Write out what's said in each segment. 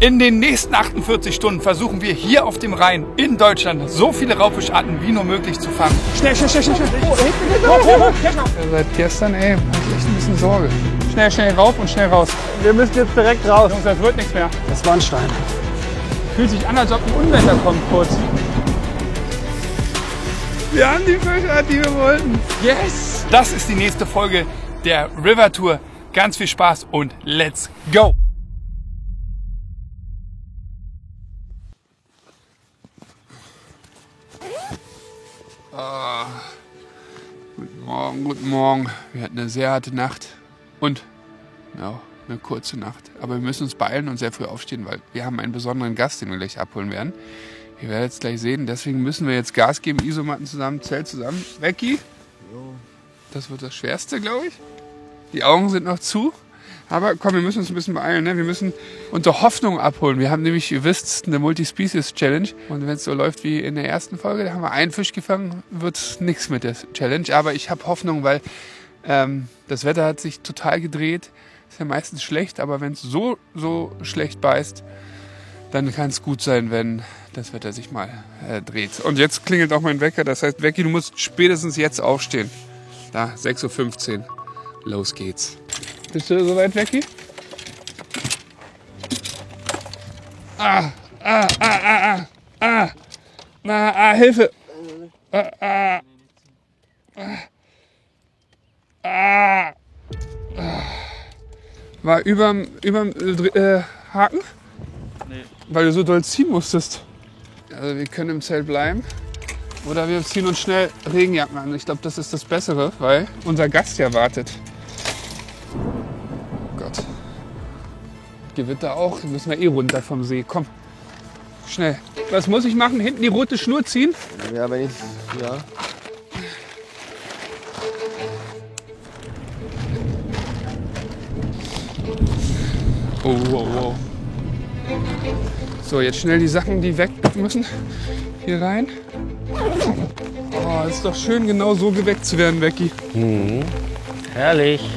In den nächsten 48 Stunden versuchen wir hier auf dem Rhein in Deutschland so viele Raubfischarten wie nur möglich zu fangen. Schnell, schnell, schnell, schnell. Seit gestern, ey, hab ich echt ein bisschen Sorge. Schnell, schnell rauf und schnell raus. Wir müssen jetzt direkt raus. Jungs, das wird nichts mehr. Das war ein Stein. Fühlt sich an, als ob ein Unwetter kommt kurz. Wir haben die Fischart, die wir wollten. Yes! Das ist die nächste Folge der River Tour. Ganz viel Spaß und let's go! Guten Morgen, guten Morgen. Wir hatten eine sehr harte Nacht und ja, eine kurze Nacht. Aber wir müssen uns beeilen und sehr früh aufstehen, weil wir haben einen besonderen Gast, den wir gleich abholen werden. Ihr werdet es gleich sehen. Deswegen müssen wir jetzt Gas geben, Isomatten zusammen, Zelt zusammen. Becky? Das wird das Schwerste, glaube ich. Die Augen sind noch zu. Aber komm, wir müssen uns ein bisschen beeilen. Ne? Wir müssen unsere Hoffnung abholen. Wir haben nämlich, ihr wisst, eine Multispecies-Challenge. Und wenn es so läuft wie in der ersten Folge, da haben wir einen Fisch gefangen, wird es nichts mit der Challenge. Aber ich habe Hoffnung, weil das Wetter hat sich total gedreht. Ist ja meistens schlecht, aber wenn es so schlecht beißt, dann kann es gut sein, wenn das Wetter sich mal dreht. Und jetzt klingelt auch mein Wecker. Das heißt, Becky, du musst spätestens jetzt aufstehen. Da, 6:15 Uhr. Los geht's. Bist du soweit, Becky? Hilfe! War überm Haken? Nee. Weil du so doll ziehen musstest. Also wir können im Zelt bleiben. Oder wir ziehen uns schnell Regenjacken an. Ich glaube, das ist das Bessere, weil unser Gast ja wartet. Oh Gott. Gewitter auch. Dann müssen wir eh runter vom See. Komm. Schnell. Was muss ich machen? Hinten die rote Schnur ziehen? Ja, wenn ich. Ja. Oh. So, jetzt schnell die Sachen, die weg müssen, hier rein. Oh, ist doch schön, genau so geweckt zu werden, Becky. Herrlich.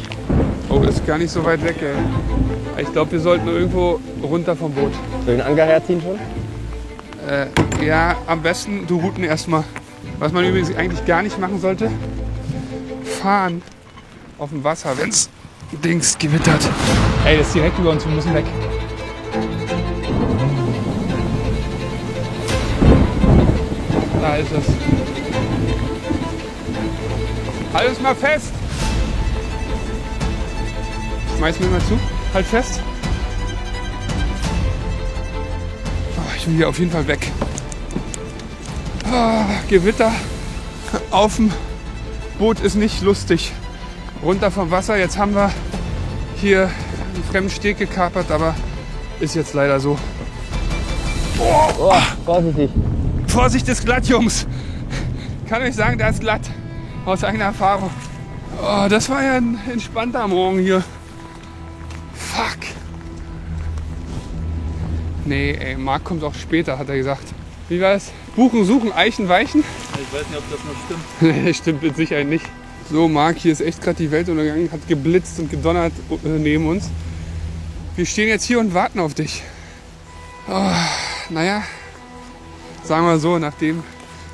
Oh, ist gar nicht so weit weg, ey. Ich glaube, wir sollten irgendwo runter vom Boot. Soll ich den Anker herziehen schon? Ja, am besten du Routen erstmal. Was man übrigens eigentlich gar nicht machen sollte, fahren auf dem Wasser, wenn's Dings gewittert. Ey, das ist direkt über uns, wir müssen weg. Da ist es. Alles mal fest. Schmeiß mir mal zu. Halt fest. Oh, ich will hier auf jeden Fall weg. Oh, Gewitter auf dem Boot ist nicht lustig. Runter vom Wasser. Jetzt haben wir hier einen fremden Steg gekapert, aber ist jetzt leider so. Oh, vorsichtig. Vorsicht, ist glatt, Jungs. Kann euch sagen, da ist glatt. Aus eigener Erfahrung. Oh, das war ja ein entspannter Morgen hier. Fuck. Nee, ey, Marc kommt auch später, hat er gesagt. Wie war es? Buchen, suchen, Eichen, weichen? Ich weiß nicht, ob das noch stimmt. Nee, stimmt mit Sicherheit nicht. So, Marc, hier ist echt gerade die Welt untergegangen, hat geblitzt und gedonnert neben uns. Wir stehen jetzt hier und warten auf dich. Oh, naja, sagen wir so, nachdem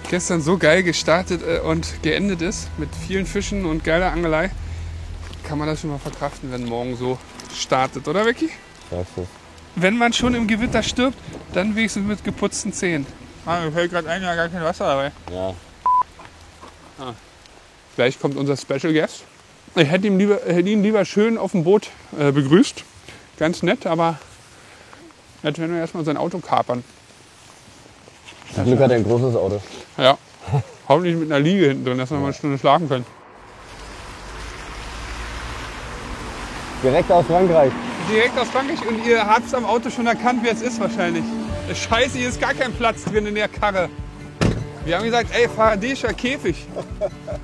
gestern so geil gestartet und geendet ist, mit vielen Fischen und geiler Angelei, kann man das schon mal verkraften, wenn morgen so startet, oder Becky? Sagst du. Wenn man schon im Gewitter stirbt, dann wenigstens mit geputzten Zähnen. Mir fällt gerade ein, ja gar kein Wasser dabei. Ja. Gleich kommt unser Special Guest. Ich hätte ihn lieber schön auf dem Boot begrüßt. Ganz nett, aber jetzt werden wir erstmal sein Auto kapern. Zum Glück hat er ein großes Auto. Ja, hoffentlich mit einer Liege hinten drin, dass wir mal eine Stunde schlafen können. Direkt aus Frankreich. Direkt aus Frankreich und ihr habt es am Auto schon erkannt, wer es ist wahrscheinlich. Scheiße, hier ist gar kein Platz drin in der Karre. Wir haben gesagt, ey, faradischer Käfig.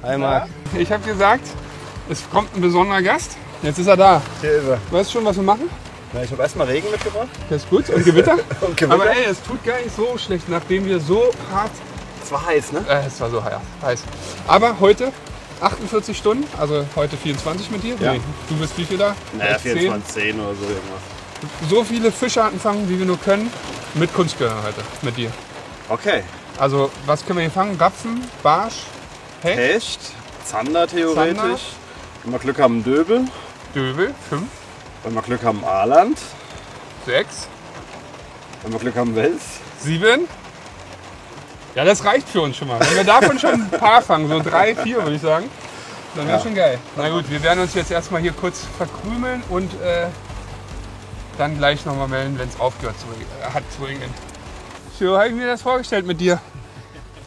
Hi Marc. Ich habe gesagt, es kommt ein besonderer Gast. Jetzt ist er da. Hier ist er. Weißt du schon, was wir machen? Na, ich habe erstmal Regen mitgebracht. Das ist gut. Und Gewitter? Und Gewitter. Aber ey, es tut gar nicht so schlecht, nachdem wir so hart... Es war heiß, ne? Es war so heiß. Aber heute 48 Stunden, also heute 24 mit dir. Ja. Nee, du bist wie viel da? Naja, Vielleicht 24, 10 oder so irgendwas. so viele Fischarten fangen, wie wir nur können. Mit Kunstködern heute, mit dir. Okay. Also, was können wir hier fangen? Rapfen, Barsch, Hecht, Hecht, Zander theoretisch. Zander. Wenn wir Glück haben, Döbel. Döbel, 5, Wenn wir Glück haben, Aaland. 6, Wenn wir Glück haben, Wels. 7. Ja, das reicht für uns schon mal. Wenn wir davon schon ein paar fangen, so 3, 4 würde ich sagen, dann wäre schon geil. Na gut, wir werden uns jetzt erstmal hier kurz verkrümeln und dann gleich nochmal melden, wenn es aufgehört hat zu regnen. So habe ich mir das vorgestellt mit dir.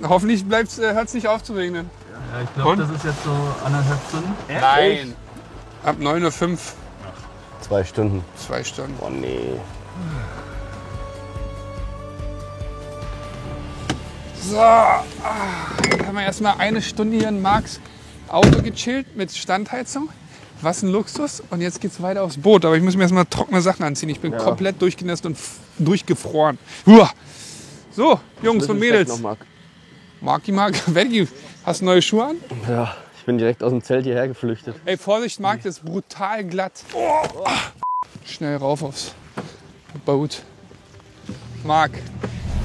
Hoffentlich hört es nicht auf zu regnen. Ja, ich glaube, das ist jetzt so 1,5 Stunden. Nein. Ab 9:05 Uhr. 2 Stunden. 2 Stunden. Oh nee. So, dann haben wir erstmal eine Stunde hier in Marks Auto gechillt mit Standheizung. Was ein Luxus. Und jetzt geht's weiter aufs Boot. Aber ich muss mir erstmal trockene Sachen anziehen. Ich bin komplett durchgenässt und durchgefroren. Uah. So, Jungs und Mädels. Marki, Veggie, hast du neue Schuhe an? Ja, ich bin direkt aus dem Zelt hierher geflüchtet. Ey, Vorsicht, Marc, das ist brutal glatt. Oh. Schnell rauf aufs Boot. Marc,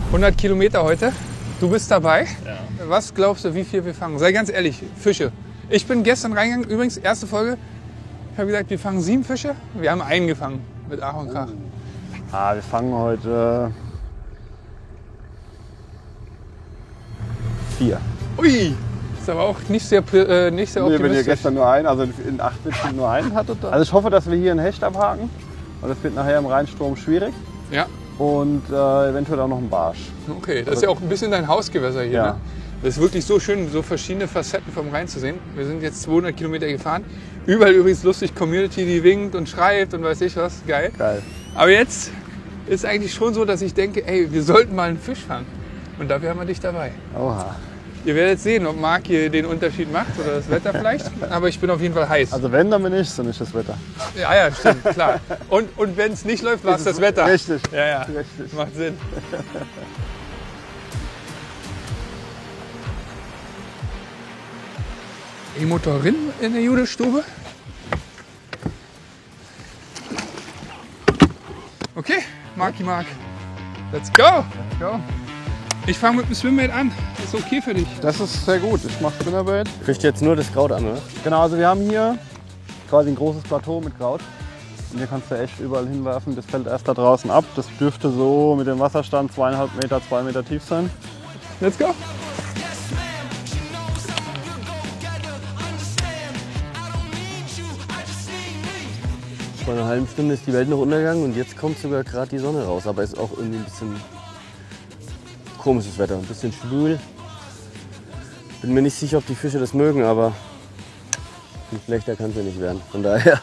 100 Kilometer heute. Du bist dabei. Ja. Was glaubst du, wie viel wir fangen? Sei ganz ehrlich, Fische. Ich bin gestern reingegangen, übrigens, erste Folge. Ich habe gesagt, wir fangen 7 Fische. Wir haben einen gefangen mit Ach und Krach. Wir fangen heute 4. Ui, ist aber auch nicht sehr optimistisch. Wenn ihr gestern nur einen, also in 8 Witchen nur einen hattet. Also ich hoffe, dass wir hier einen Hecht abhaken. Weil das wird nachher im Rheinstrom schwierig. Ja. Und eventuell auch noch einen Barsch. Okay, das ist ja auch ein bisschen dein Hausgewässer hier. Ja. Ne? Das ist wirklich so schön, so verschiedene Facetten vom Rhein zu sehen. Wir sind jetzt 200 Kilometer gefahren. Überall übrigens lustig, Community, die winkt und schreibt und weiß ich was. Geil. Aber jetzt ist eigentlich schon so, dass ich denke, ey, wir sollten mal einen Fisch fangen. Und dafür haben wir dich dabei. Oha. Ihr werdet sehen, ob Marc hier den Unterschied macht oder das Wetter vielleicht. Aber ich bin auf jeden Fall heiß. Also wenn, dann bin ich, so nicht das Wetter. Ja, stimmt, klar. Und wenn es nicht läuft, war es das Wetter. Richtig. Ja, Richtig. Macht Sinn. E-Motorin in der Judelstube. Okay, Marc. Let's go. Ich fange mit dem Swimmait an. Ist okay für dich. Das ist sehr gut. Ich mache Spinnerbait. Fischt jetzt nur das Kraut an, oder? Genau, also wir haben hier quasi ein großes Plateau mit Kraut. Und hier kannst du echt überall hinwerfen. Das fällt erst da draußen ab. Das dürfte so mit dem Wasserstand 2,5 Meter, 2 Meter tief sein. Let's go. Vor einer halben Stunde ist die Welt noch untergegangen und jetzt kommt sogar gerade die Sonne raus. Aber ist auch irgendwie ein bisschen komisches Wetter, ein bisschen schwül. Bin mir nicht sicher, ob die Fische das mögen, aber viel schlechter kann es ja nicht werden. Von daher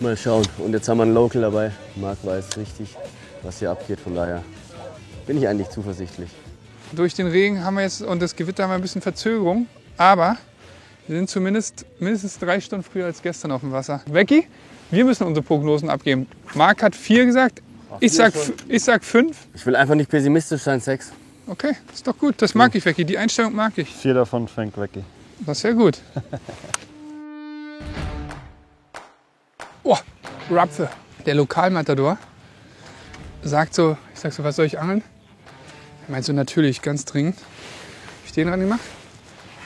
mal schauen. Und jetzt haben wir einen Local dabei. Marc weiß richtig, was hier abgeht. Von daher bin ich eigentlich zuversichtlich. Durch den Regen haben wir jetzt und das Gewitter haben wir ein bisschen Verzögerung. Aber wir sind zumindest mindestens 3 Stunden früher als gestern auf dem Wasser. Becky, wir müssen unsere Prognosen abgeben. Marc hat 4 gesagt. Ich sag 5. Ich will einfach nicht pessimistisch sein, 6. Okay, ist doch gut. Das mag ich, Becky. Die Einstellung mag ich. 4 davon fängt Becky. Das ist ja gut. Oh, Rapfe. Der Lokalmatador sagt so, ich sag so, was soll ich angeln? Er meint so, natürlich, ganz dringend. Hab ich den dran gemacht?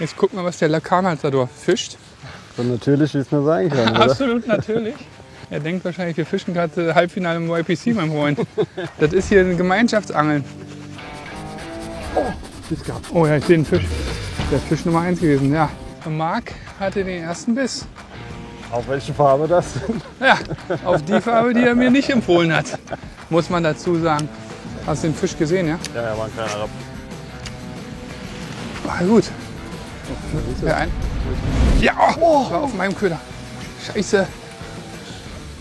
Jetzt gucken wir, was der Lokalmatador fischt. So natürlich, wie es nur sein kann, oder? Absolut natürlich. Er denkt wahrscheinlich, wir fischen gerade Halbfinale im YPC, mein Freund. Das ist hier ein Gemeinschaftsangeln. Oh ja, ich sehe den Fisch. Der ist Fisch Nummer 1 gewesen, ja. Und Marc hatte den ersten Biss. Auf welche Farbe das? Ja, auf die Farbe, die er mir nicht empfohlen hat. Muss man dazu sagen. Hast du den Fisch gesehen, ja? Ja, war ein kleiner Rapp. War gut. Ja, ein. Ja, oh, war auf meinem Köder. Scheiße.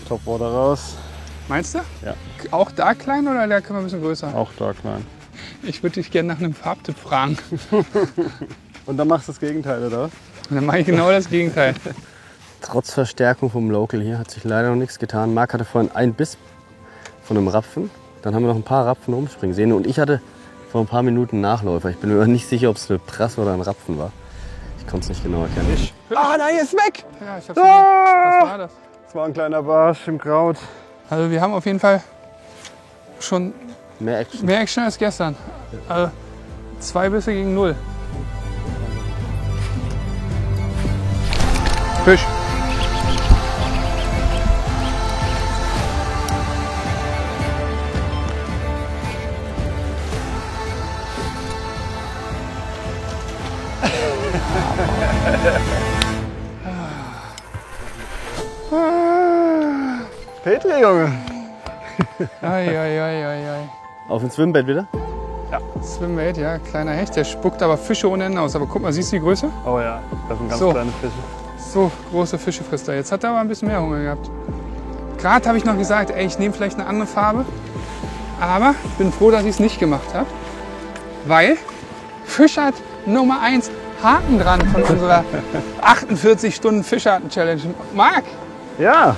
Topwater raus. Meinst du? Ja. Auch da klein oder der kann man ein bisschen größer? Auch da klein. Ich würde dich gerne nach einem Farbtipp fragen. Und dann machst du das Gegenteil, oder? Und dann mache ich genau das Gegenteil. Trotz Verstärkung vom Local hier hat sich leider noch nichts getan. Marc hatte vorhin einen Biss von einem Rapfen. Dann haben wir noch ein paar Rapfen rumspringen sehen. Und ich hatte vor ein paar Minuten Nachläufer. Ich bin mir nicht sicher, ob es eine Prasse oder ein Rapfen war. Ich konnte es nicht genau erkennen. Ah, nein, ist weg! Ja, ich hab's gesehen. Was war das? Das war ein kleiner Barsch im Kraut. Also wir haben auf jeden Fall schon Mehr Action. mehr Action als gestern. Also 2 Bisse gegen 0. Fisch. Petri, Junge. Ei. Auf ins Schwimmbett wieder? Swimbait, ja, kleiner Hecht. Der spuckt aber Fische ohne Ende aus. Aber guck mal, siehst du die Größe? Oh ja, das sind ganz So. kleine Fische. So große Fische frisst er. Jetzt hat er aber ein bisschen mehr Hunger gehabt. Gerade habe ich noch gesagt, ey, ich nehme vielleicht eine andere Farbe. Aber ich bin froh, dass ich es nicht gemacht habe. Weil Fisch hat Nummer 1 Haken dran von unserer 48 Stunden Fischarten-Challenge. Marc, Ja,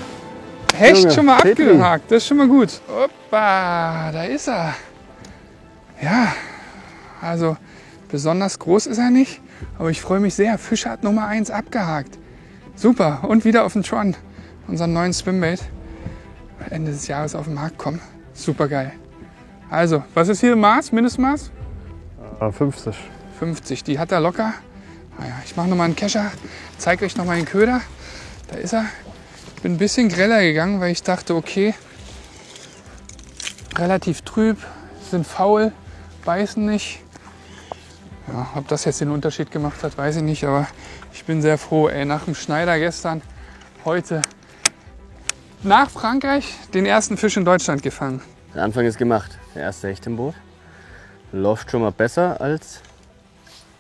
Hecht Junge, schon mal Petri. abgehakt. Das ist schon mal gut. Oppa, da ist er. Ja, also besonders groß ist er nicht. Aber ich freue mich sehr. Fischart Nummer 1 abgehakt. Super. Und wieder auf den Tron. Unseren neuen Swimbait. Ende des Jahres auf den Markt kommen. Super geil. Also, was ist hier Maß? Mindestmaß? 50. 50. Die hat er locker. Naja, ich mache nochmal einen Kescher. Zeige euch nochmal den Köder. Da ist er. Ich bin ein bisschen greller gegangen, weil ich dachte, okay, relativ trüb, sind faul, beißen nicht. Ja, ob das jetzt den Unterschied gemacht hat, weiß ich nicht, aber ich bin sehr froh. Ey, nach dem Schneider gestern, heute nach Frankreich den ersten Fisch in Deutschland gefangen. Der Anfang ist gemacht. Der erste Hecht im Boot. Läuft schon mal besser als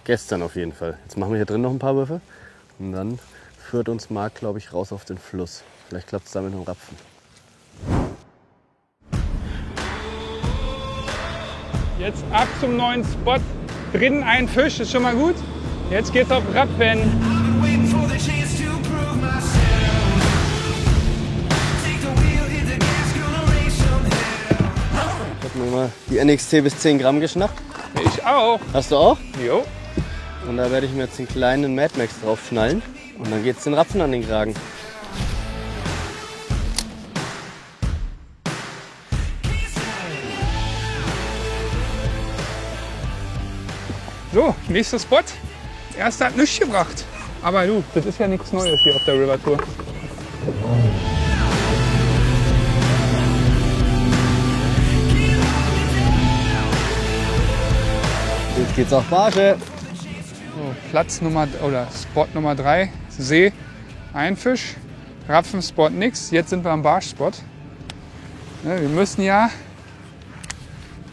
gestern auf jeden Fall. Jetzt machen wir hier drin noch ein paar Würfe. Und dann führt uns Marc, glaube ich, raus auf den Fluss. Vielleicht klappt es da mit dem Rapfen. Jetzt ab zum neuen Spot. Drinnen ein Fisch, ist schon mal gut. Jetzt geht's auf Rapfen. Waiting for the chance to prove myself. Take the wheel, hit the gas, gonna raise some hell. Ich habe mir mal die NXT bis 10 Gramm geschnappt. Ich auch. Hast du auch? Jo. Und da werde ich mir jetzt den kleinen Mad Max drauf schnallen. Und dann geht's den Rapfen an den Kragen. So, nächster Spot. Erster hat nichts gebracht. Aber du, das ist ja nichts Neues hier auf der River Tour. Jetzt geht's auf Barsche. So, Platz Nummer oder Spot Nummer 3, See, ein Fisch, Rapfen-Spot nix. Jetzt sind wir am Barsch-Spot. Ne, wir müssen ja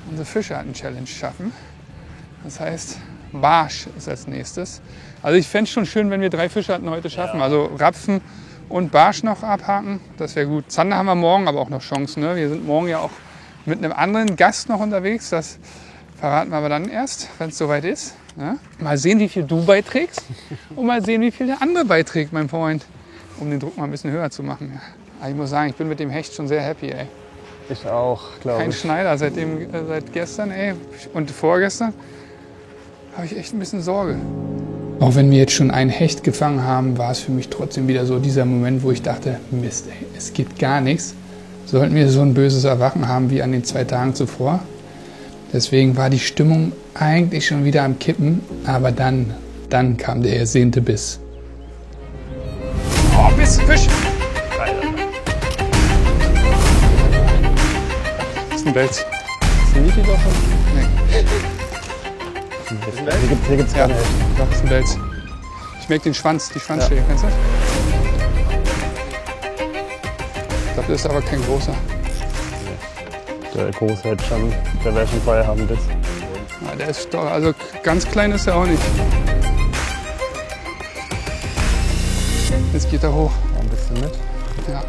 unsere Fischarten-Challenge schaffen. Das heißt, Barsch ist als nächstes. Also ich fände es schon schön, wenn wir 3 Fischarten heute schaffen. Also Rapfen und Barsch noch abhaken, das wäre gut. Zander haben wir morgen aber auch noch Chancen. Ne? Wir sind morgen ja auch mit einem anderen Gast noch unterwegs. Das verraten wir aber dann erst, wenn es soweit ist. Ne? Mal sehen, wie viel du beiträgst und mal sehen, wie viel der andere beiträgt, mein Freund. Um den Druck mal ein bisschen höher zu machen. Ja. Aber ich muss sagen, ich bin mit dem Hecht schon sehr happy. Ey. Ich auch, glaube Kein ich. Schneider seit gestern ey. Und vorgestern habe ich echt ein bisschen Sorge. Auch wenn wir jetzt schon einen Hecht gefangen haben, war es für mich trotzdem wieder so dieser Moment, wo ich dachte, Mist, ey, es gibt gar nichts. Sollten wir so ein böses Erwachen haben wie an den 2 Tagen zuvor. Deswegen war die Stimmung eigentlich schon wieder am Kippen, aber dann kam der ersehnte Biss. Oh, Biss, Fisch! Das ist ein Wels. Sind die davon? Nee. Hier gibt's Ja, keine Hechte. das ist ein Wels. Ich merke den Schwanz, die Schwanzschläge, kennst du das? Ich glaube, das ist aber kein großer. Der große hätte schon, der wäre schon Feierabend jetzt. Ja, der ist doch, also ganz klein ist er auch nicht. Jetzt geht er hoch. Noch ein bisschen mit. Ja.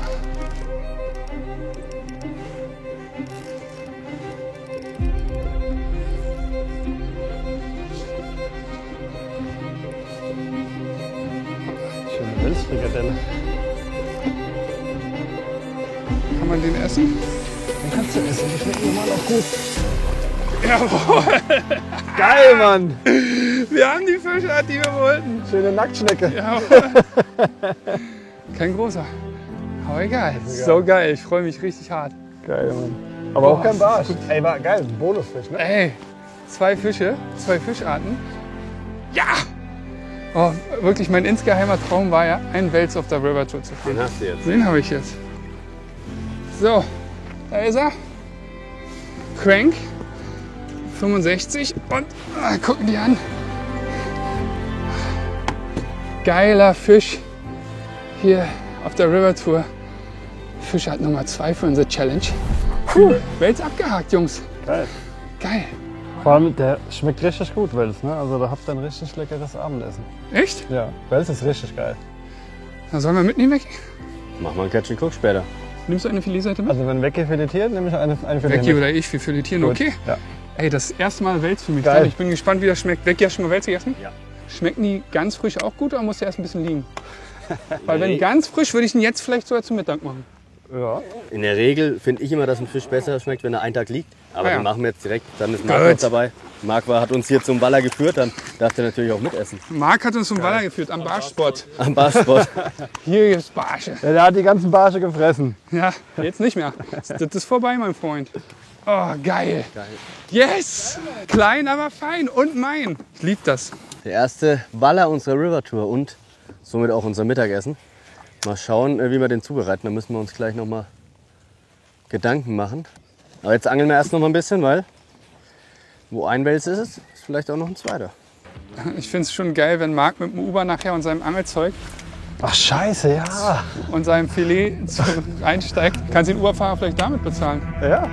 Schöne Welsfrikadelle. Kann man den essen? Den kannst du essen, die schmecken normal auch gut. Jawohl! Geil, Mann! Wir haben die Fischart, die wir wollten. Schöne Nacktschnecke. Jawohl. Kein großer. Aber egal. So geil. Ich freue mich richtig hart. Geil, Mann. Aber auch kein Barsch. Ey, war geil. Ein Bonusfisch, ne? Ey, 2 Fische, 2 Fischarten. Ja! Oh, wirklich, mein insgeheimer Traum war ja, einen Wels auf der River Tour zu fahren. Den hast du jetzt. Den habe ich jetzt. So, da ist er. Crank. 65 und gucken die an. Geiler Fisch hier auf der River Tour. Fischart Nummer 2 für unsere Challenge. Wels abgehakt, Jungs. Geil. Geil. Vor allem, der schmeckt richtig gut, Wels, ne? Also da habt ihr ein richtig leckeres Abendessen. Echt? Ja, Wels ist richtig geil. Dann sollen wir mitnehmen, Becky? Mach mal einen Catch and Cook später. Nimmst du eine Filetseite mit? Also wenn Wecki filetiert, nehme ich eine Filet Becky mit. oder ich, wir filetieren, Gut. okay? Ja. Ey, das erste Mal Wels für mich. Geil. Ich bin gespannt, wie das schmeckt. Becky, hast du schon mal Wels gegessen? Ja. Schmecken die ganz frisch auch gut oder muss der erst ein bisschen liegen? Weil wenn ganz frisch, würde ich ihn jetzt vielleicht sogar zum Mittag machen. Ja. In der Regel finde ich immer, dass ein Fisch besser schmeckt, wenn er einen Tag liegt. Aber Ah ja. den machen wir jetzt direkt. Dann ist Marc Gut. mit dabei. Marc hat uns hier zum Baller geführt, dann darf der natürlich auch mitessen. Marc hat uns zum Waller geführt, am Barspot. Am Barspot. Hier gibt's Barsche. Ja, der hat die ganzen Barsche gefressen. Ja, jetzt nicht mehr. Das ist vorbei, mein Freund. Oh, geil. Yes! Klein, aber fein. Und mein. Ich liebe das. Der erste Waller unserer River Tour und somit auch unser Mittagessen. Mal schauen, wie wir den zubereiten. Da müssen wir uns gleich noch mal Gedanken machen. Aber jetzt angeln wir erst noch mal ein bisschen, weil wo ein Wels ist vielleicht auch noch ein zweiter. Ich finde es schon geil, wenn Marc mit dem Uber nachher und seinem Angelzeug Ach scheiße, ja. und seinem Filet einsteigt. Kannst du den Uberfahrer vielleicht damit bezahlen? Ja.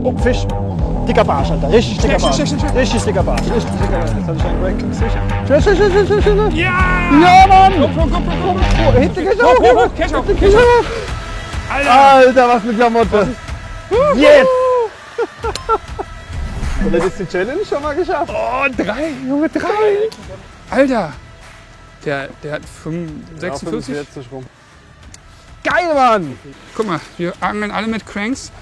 Oh, Fisch. Dicker Barsch, Alter. Richtig dicker Barsch. Richtig dicker Barsch. Richtig dicker Barsch. Jetzt hatte ich einen Ranking sicher. Ja! Ja, Mann! Komm. Oh, hinten geht Hoch, hoch, hoch, Cash auf. Alter! Alter, was mit Klamotte. Jetzt! Und das ist die Challenge schon mal geschafft. Oh, 3, Junge, 3! Alter! Der hat 46. 45 rum. Geil, Mann! Guck mal, wir angeln alle mit Cranks.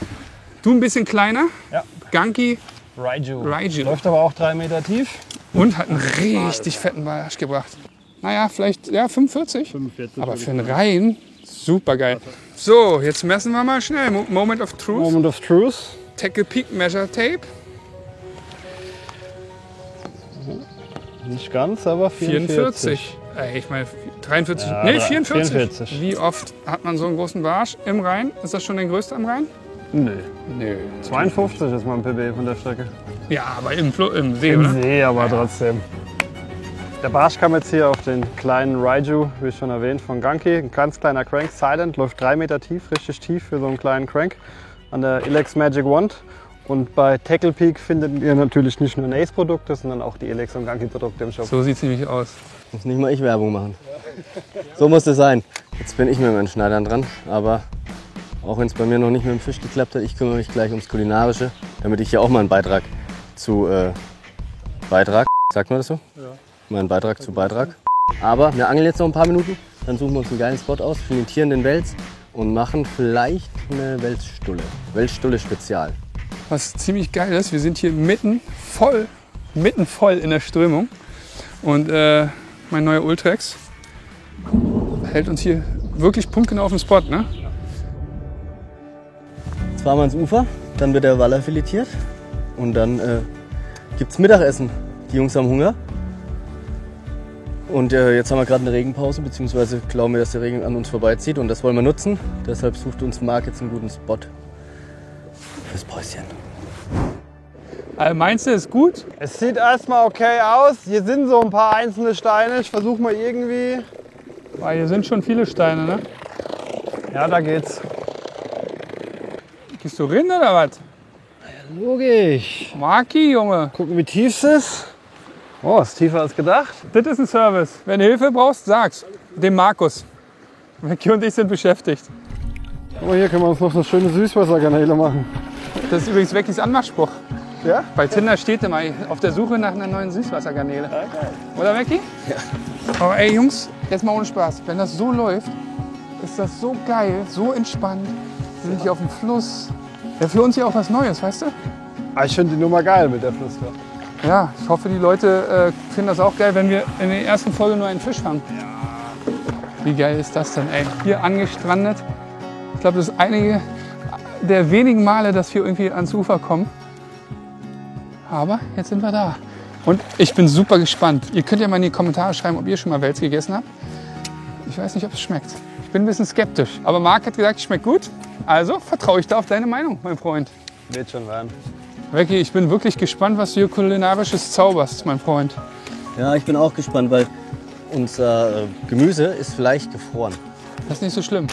Du ein bisschen kleiner. Ja. Gunky Raiju. Raiju. Läuft aber auch 3 Meter tief. Und hat einen richtig fetten Barsch gebracht. Naja, vielleicht ja, 45. 45. Aber für einen Reihen super geil. So, jetzt messen wir mal schnell. Moment of Truth. Moment of Truth. Tackle Peak Measure Tape. Nicht ganz, aber 44. 44. Ich meine 43. Ja, Nee, 44. 44. Wie oft hat man so einen großen Barsch im Rhein? Ist das schon der größte am Rhein? Nö. Nö. 52 ist mein PB von der Strecke. Ja, aber im See, Im oder? See, aber trotzdem. Der Barsch kam jetzt hier auf den kleinen Raiju, wie schon erwähnt, von Gunky. Ein ganz kleiner Crank, Silent, läuft 3 Meter tief, richtig tief für so einen kleinen Crank an der Elex Magic Wand. Und bei Tackle Peak findet ihr natürlich nicht nur Ace-Produkte, sondern auch die Elex und Gunky-Produkte im Shop. So sieht es nämlich aus. Muss nicht mal ich Werbung machen. So muss es sein. Jetzt bin ich mit meinen Schneidern dran, aber auch wenn es bei mir noch nicht mit dem Fisch geklappt hat, ich kümmere mich gleich ums Kulinarische, damit ich hier auch mal einen Beitrag zu Beitrag, sagt man das so? Ja. Meinen Beitrag zu Beitrag. Aber wir angeln jetzt noch ein paar Minuten, dann suchen wir uns einen geilen Spot aus, filetieren den Wels und machen vielleicht eine Welsstulle. Welsstulle Spezial. Was ziemlich geil ist, wir sind hier mitten voll in der Strömung. Und mein neuer Ultrex hält uns hier wirklich punktgenau auf dem Spot, ne? Jetzt fahren wir ans Ufer, dann wird der Waller filetiert und dann gibt's Mittagessen. Die Jungs haben Hunger. Und jetzt haben wir gerade eine Regenpause, beziehungsweise glauben wir, dass der Regen an uns vorbeizieht und das wollen wir nutzen. Deshalb sucht uns Marc jetzt einen guten Spot fürs Päuschen. Also meinst du, ist gut? Es sieht erstmal okay aus. Hier sind so ein paar einzelne Steine. Ich versuche mal irgendwie. Weil hier sind schon viele Steine, ne? Ja, da geht's. Gehst du rein oder was? Logisch. Marki, Junge. Gucken, wie tief es ist. Oh, ist tiefer als gedacht. Das ist ein Service. Wenn du Hilfe brauchst, sag's. Dem Markus. Becky und ich sind beschäftigt. Guck mal, hier können wir uns noch eine schöne Süßwassergarnele machen. Das ist übrigens Beckys Anmachspruch. Ja? Bei Tinder steht immer auf der Suche nach einer neuen Süßwassergarnele. Oder Becky? Ja. Aber ey Jungs, jetzt mal ohne Spaß. Wenn das so läuft, ist das so geil, so entspannt. Wir sind hier auf dem Fluss. Ja, für uns hier auch was Neues, weißt du? Ah, ich finde die Nummer geil mit der Flusstour. Ja, ich hoffe, die Leute finden das auch geil, wenn wir in der ersten Folge nur einen Fisch fangen. Wie geil ist das denn, ey? Hier angestrandet. Ich glaube, das ist einige der wenigen Male, dass wir irgendwie ans Ufer kommen. Aber jetzt sind wir da. Und ich bin super gespannt. Ihr könnt ja mal in die Kommentare schreiben, ob ihr schon mal Wels gegessen habt. Ich weiß nicht, ob es schmeckt. Ich bin ein bisschen skeptisch. Aber Marc hat gesagt, es schmeckt gut. Also vertraue ich da auf deine Meinung, mein Freund. Wird schon werden. Becky, ich bin wirklich gespannt, was du hier kulinarisches zauberst, mein Freund. Ja, ich bin auch gespannt, weil unser Gemüse ist vielleicht gefroren. Das ist nicht so schlimm.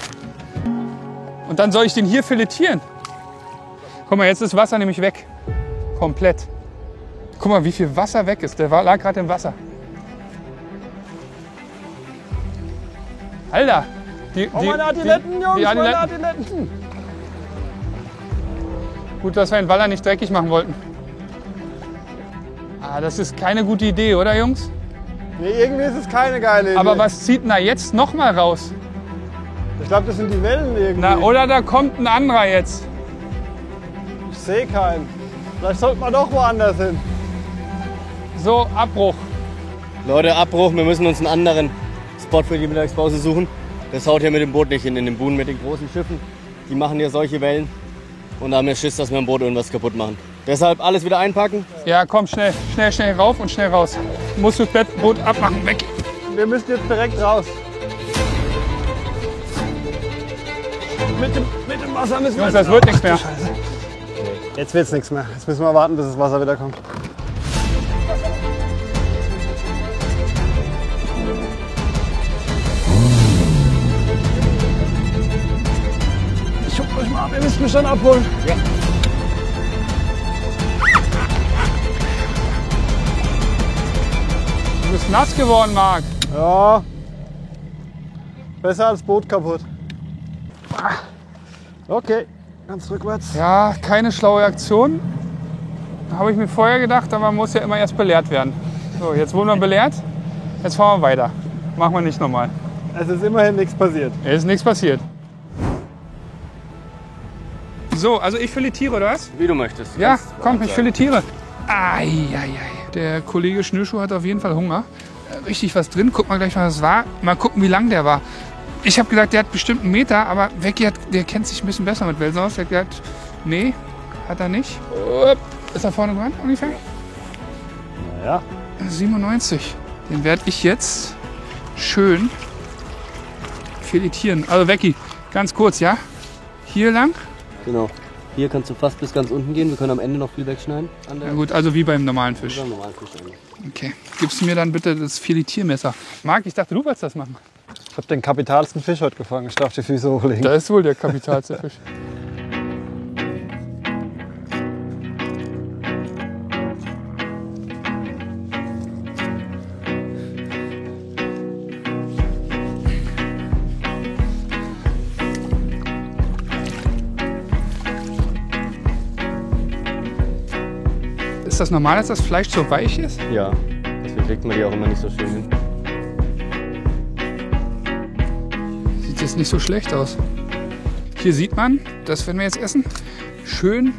Und dann soll ich den hier filetieren. Guck mal, jetzt ist Wasser nämlich weg. Komplett. Guck mal, wie viel Wasser weg ist. Der lag gerade im Wasser. Alter. Meine Adiletten, Jungs, die meine Adiletten. Adiletten. Gut, dass wir den Waller nicht dreckig machen wollten. Ah, das ist keine gute Idee, oder Jungs? Nee, irgendwie ist es keine geile Idee. Aber was zieht denn da jetzt noch mal raus? Ich glaube, das sind die Wellen irgendwie. Na, oder da kommt ein anderer jetzt. Ich sehe keinen. Vielleicht sollten wir doch woanders hin. So, Abbruch. Leute, Abbruch, wir müssen uns einen anderen Spot für die Mittagspause suchen. Das haut hier mit dem Boot nicht hin, in den Buhnen mit den großen Schiffen. Die machen hier solche Wellen und da haben wir Schiss, dass wir am Boot irgendwas kaputt machen. Deshalb alles wieder einpacken. Ja, komm, schnell, schnell, schnell rauf und schnell raus. Musst du das Boot abmachen, weg. Wir müssen jetzt direkt raus. Mit dem Wasser müssen wir... Jungs, das wird nichts mehr. Jetzt wird's nichts mehr. Jetzt müssen wir warten, bis das Wasser wieder kommt. Ich schub euch mal ab, ihr müsst mich schon abholen. Ja. Du bist nass geworden, Marc. Ja. Besser als Boot kaputt. Okay, ganz rückwärts. Ja, keine schlaue Aktion. Habe ich mir vorher gedacht, aber man muss ja immer erst belehrt werden. So, jetzt wurden wir belehrt. Jetzt fahren wir weiter. Machen wir nicht nochmal. Es ist immerhin nichts passiert. Es ist nichts passiert. So, also ich filetiere, oder was? Wie du möchtest. Ja, komm, ich filetiere. Eieiei. Der Kollege Schnürschuh hat auf jeden Fall Hunger. Richtig was drin. Guck mal gleich, was das war. Mal gucken, wie lang der war. Ich habe gedacht, der hat bestimmt 1 Meter, aber Becky der kennt sich ein bisschen besser mit Welsen aus. Der hat gesagt, nee, hat er nicht. Ist er vorne dran ungefähr? Naja. 97. Den werde ich jetzt schön filetieren. Also Becky, ganz kurz, ja? Hier lang. Genau. Hier kannst du fast bis ganz unten gehen. Wir können am Ende noch viel wegschneiden. Ja gut, also wie beim normalen Fisch. Beim normalen Fisch eigentlich. Okay. Gibst du mir dann bitte das Filetiermesser? Marc, ich dachte, du wolltest das machen. Ich habe den kapitalsten Fisch heute gefangen. Ich darf die Füße hochlegen. Das ist wohl der kapitalste Fisch. Ist das normal, dass das Fleisch so weich ist? Ja, deswegen kriegt man die auch immer nicht so schön hin. Sieht jetzt nicht so schlecht aus. Hier sieht man, dass wenn wir jetzt essen, schön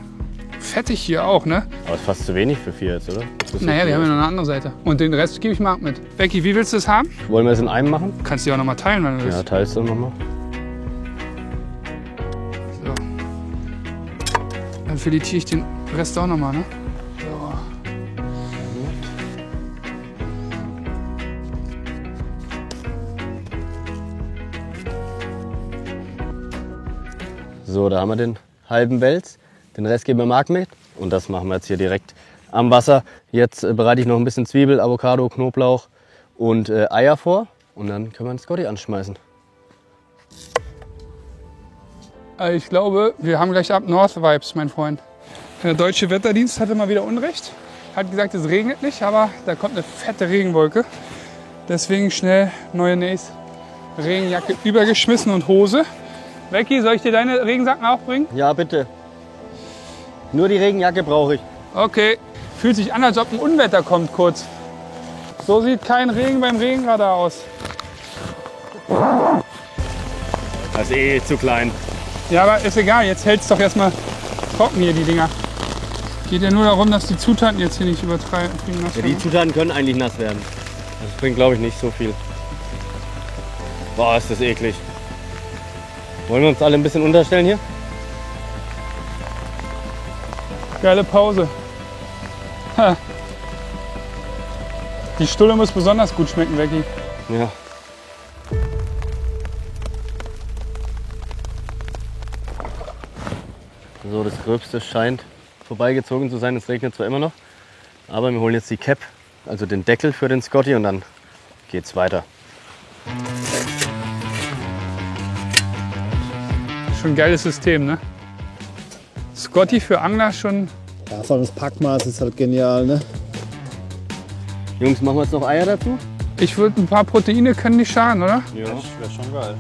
fettig hier auch, ne? Aber ist fast zu wenig für 4 jetzt, oder? Naja, wir haben ja noch eine andere Seite. Und den Rest gebe ich Marc mit. Becky, wie willst du das haben? Wollen wir es in einem machen? Kannst du ja auch noch mal teilen, wenn du willst. Ja, teilst du nochmal. So. Dann filetiere ich den Rest auch noch mal, ne? So. So, da haben wir den halben Wels. Den Rest geben wir Marc mit. Und das machen wir jetzt hier direkt am Wasser. Jetzt bereite ich noch ein bisschen Zwiebel, Avocado, Knoblauch und Eier vor. Und dann können wir den Scotty anschmeißen. Ich glaube, wir haben gleich Up North Vibes, mein Freund. Der deutsche Wetterdienst hatte mal wieder Unrecht. Hat gesagt, es regnet nicht, aber da kommt eine fette Regenwolke. Deswegen schnell neue Regenjacke übergeschmissen und Hose. Becky, soll ich dir deine Regensacken auch bringen? Ja, bitte. Nur die Regenjacke brauche ich. Okay. Fühlt sich an, als ob ein Unwetter kommt kurz. So sieht kein Regen beim Regenradar aus. Das ist eh zu klein. Ja, aber ist egal. Jetzt hält es doch erstmal trocken hier, die Dinger. Geht ja nur darum, dass die Zutaten jetzt hier nicht übertreiben. Ja, die Zutaten können eigentlich nass werden. Das bringt, glaube ich, nicht so viel. Boah, ist das eklig. Wollen wir uns alle ein bisschen unterstellen hier? Geile Pause. Ha. Die Stulle muss besonders gut schmecken, Becky. Ja. So, das Gröbste scheint vorbeigezogen zu sein. Es regnet zwar immer noch, aber wir holen jetzt die Cap, also den Deckel für den Scotty und dann geht's weiter. Schon ein geiles System, ne? Scotty für Angler schon. Ja, vor allem das Packmaß ist halt genial, ne? Jungs, machen wir jetzt noch Eier dazu? Ich würde ein paar Proteine können nicht schaden, oder? Ja, das wäre schon geil.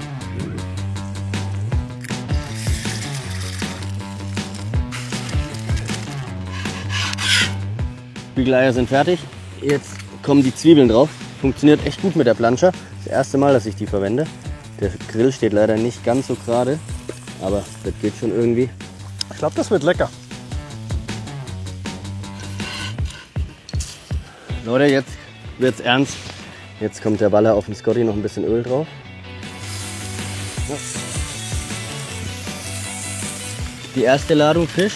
Spiegeleier sind fertig. Jetzt kommen die Zwiebeln drauf. Funktioniert echt gut mit der Plancha. Das erste Mal, dass ich die verwende. Der Grill steht leider nicht ganz so gerade, aber das geht schon irgendwie. Ich glaube, das wird lecker. Leute, jetzt wird's ernst. Jetzt kommt der Baller auf den Scotty, noch ein bisschen Öl drauf. Ja. Die erste Ladung Fisch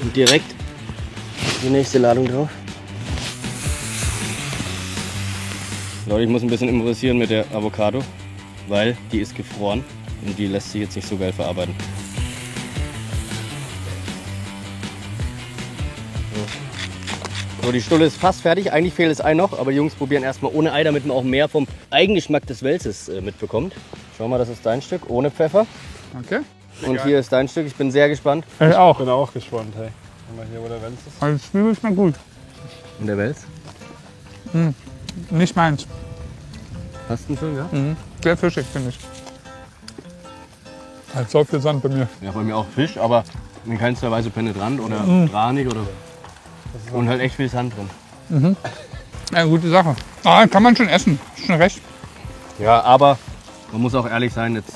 und direkt die nächste Ladung drauf. Leute, ich muss ein bisschen improvisieren mit der Avocado, weil die ist gefroren und die lässt sich jetzt nicht so geil verarbeiten. So, die Stulle ist fast fertig. Eigentlich fehlt das Ei noch, aber die Jungs probieren erstmal ohne Ei, damit man auch mehr vom Eigengeschmack des Welsses mitbekommt. Schau mal, das ist dein Stück, ohne Pfeffer. Okay. Und hier ist dein Stück. Ich bin sehr gespannt. Ich auch. Bin auch gespannt, hey. Guck mal hier, wo der Wenz ist. Also Zwiebel schmeckt gut. Und der Wels? Nicht meins. Hast du ihn schon, ja? Sehr fischig, finde ich. Halt so viel Sand bei mir. Ja, bei mir auch Fisch, aber in keinster Weise penetrant oder tranig oder. Und halt echt viel Sand drin. Ja, gute Sache. Ah, kann man schon essen. Ist schon recht. Ja, aber man muss auch ehrlich sein, jetzt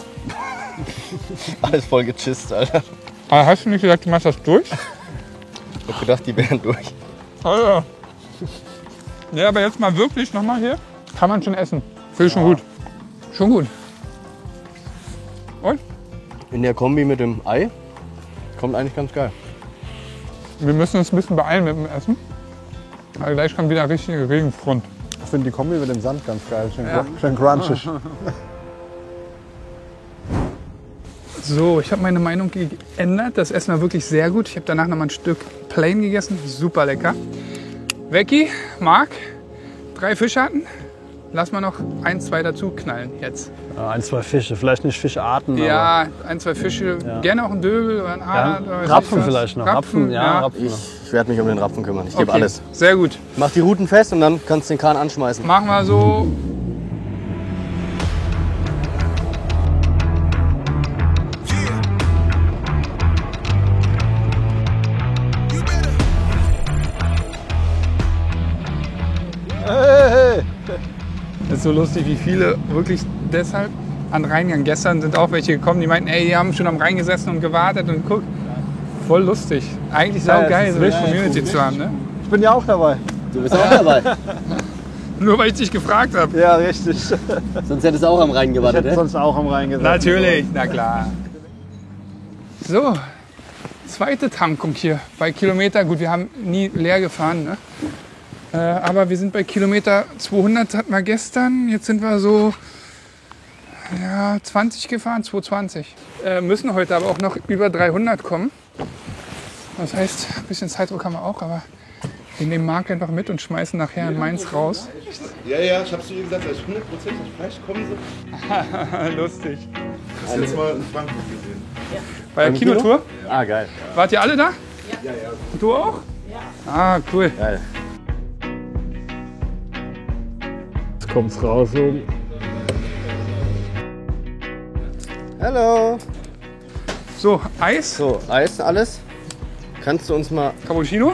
alles voll gechist, Alter. Aber hast du nicht gesagt, du machst das durch? Ich hab gedacht, die wären durch. Oh, ja. Ja, aber jetzt mal wirklich nochmal hier. Kann man schon essen. Finde ich schon gut. Schon gut. Und? In der Kombi mit dem Ei kommt eigentlich ganz geil. Wir müssen uns ein bisschen beeilen mit dem Essen. Weil gleich kommt wieder eine richtige Regenfront. Ich finde die Kombi mit dem Sand ganz geil. Schön crunchig. So, ich habe meine Meinung geändert. Das Essen war wirklich sehr gut. Ich habe danach noch mal ein Stück Plain gegessen. Super lecker. Becky, Marc, 3 Fischarten. Lass mal noch 1, 2 dazu knallen jetzt. Ja, 1, 2 Fische, vielleicht nicht Fischarten. Ja, 1, 2 Fische. Ja. Gerne auch ein Döbel oder ein Adler. oder weiß Rapfen ich was. vielleicht noch. Rapfen, ja. Rapfen. Ich werde mich um den Rapfen kümmern. Ich gebe Okay, alles. sehr gut. Mach die Ruten fest und dann kannst du den Kahn anschmeißen. Machen wir so. Das ist so lustig, wie viele wirklich deshalb an den Rhein gehen. Gestern sind auch welche gekommen, die meinten, ey, die haben schon am Rhein gesessen und gewartet und guck. Voll lustig. Eigentlich Ja, saugeil, das so eine ist richtig Community zu haben, ne? Ich bin ja auch dabei. Du bist auch dabei. Nur weil ich dich gefragt habe. Ja, richtig. Sonst hättest du auch am Rhein Ich gewartet, hätte ne? sonst auch am Rhein gesessen. Natürlich, na klar. So, zweite Tankung hier bei Kilometer. Gut, wir haben nie leer gefahren, ne? Aber wir sind bei Kilometer 200 hatten wir gestern. Jetzt sind wir so 20 gefahren, 220. Müssen heute aber auch noch über 300 kommen. Das heißt, ein bisschen Zeitdruck haben wir auch, aber wir nehmen Marc einfach mit und schmeißen nachher in Mainz raus. Ja, ich hab's zu ihr gesagt, dass ich 100% vielleicht kommen sie. Lustig. Das letzte Mal in Frankfurt gesehen. Bei der Kinotour? Ah, geil. Wart ihr alle da? Ja. Und du auch? Ja. Ah, cool. Geil. Jetzt kommt's raus oben. Hallo. So, Eis, So, Eis, alles. Kannst du uns mal Cappuccino.